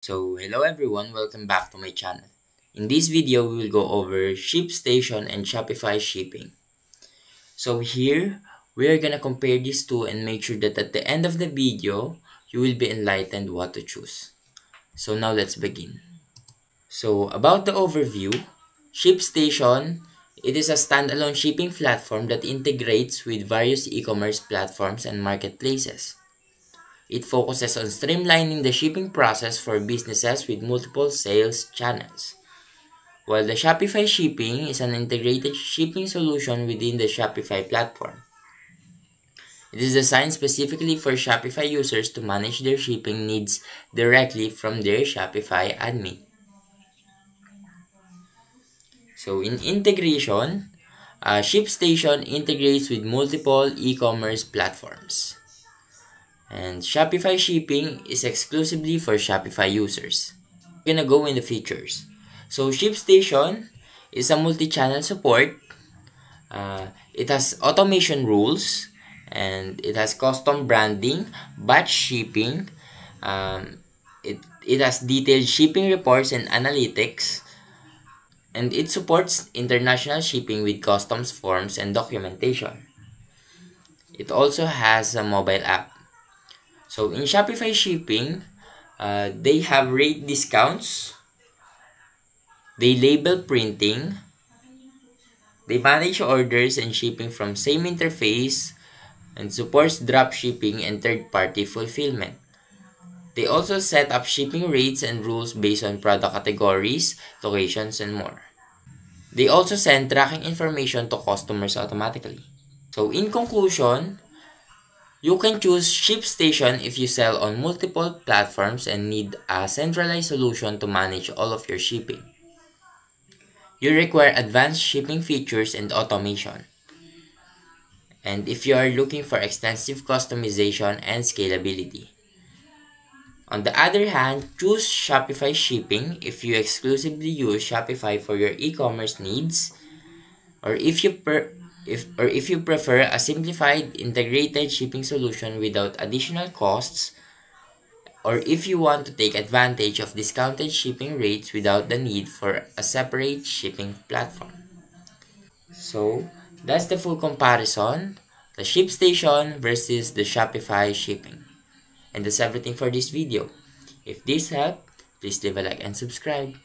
So hello everyone, welcome back to my channel. In this video, we will go over ShipStation and Shopify shipping. So here, we are gonna compare these two and make sure that at the end of the video, you will be enlightened what to choose. So now let's begin. So about the overview, ShipStation, it is a standalone shipping platform that integrates with various e-commerce platforms and marketplaces. It focuses on streamlining the shipping process for businesses with multiple sales channels, while the Shopify shipping is an integrated shipping solution within the Shopify platform. It is designed specifically for Shopify users to manage their shipping needs directly from their Shopify admin. So in integration, ShipStation integrates with multiple e-commerce platforms. And Shopify shipping is exclusively for Shopify users. We're gonna go in the features. So ShipStation is a multi-channel support. It has automation rules and it has custom branding, batch shipping. It has detailed shipping reports and analytics. And it supports international shipping with customs forms and documentation. It also has a mobile app. So in Shopify shipping, they have rate discounts, they label printing, they manage orders and shipping from same interface, and supports drop shipping and third-party fulfillment. They also set up shipping rates and rules based on product categories, locations, and more. They also send tracking information to customers automatically. So in conclusion, you can choose ShipStation if you sell on multiple platforms and need a centralized solution to manage all of your shipping. You require advanced shipping features and automation. And if you are looking for extensive customization and scalability. On the other hand, choose Shopify shipping if you exclusively use Shopify for your e-commerce needs, or if you prefer a simplified integrated shipping solution without additional costs, or if you want to take advantage of discounted shipping rates without the need for a separate shipping platform. So that's the full comparison, the ShipStation versus the Shopify shipping. And that's everything for this video. If this helped, please leave a like and subscribe.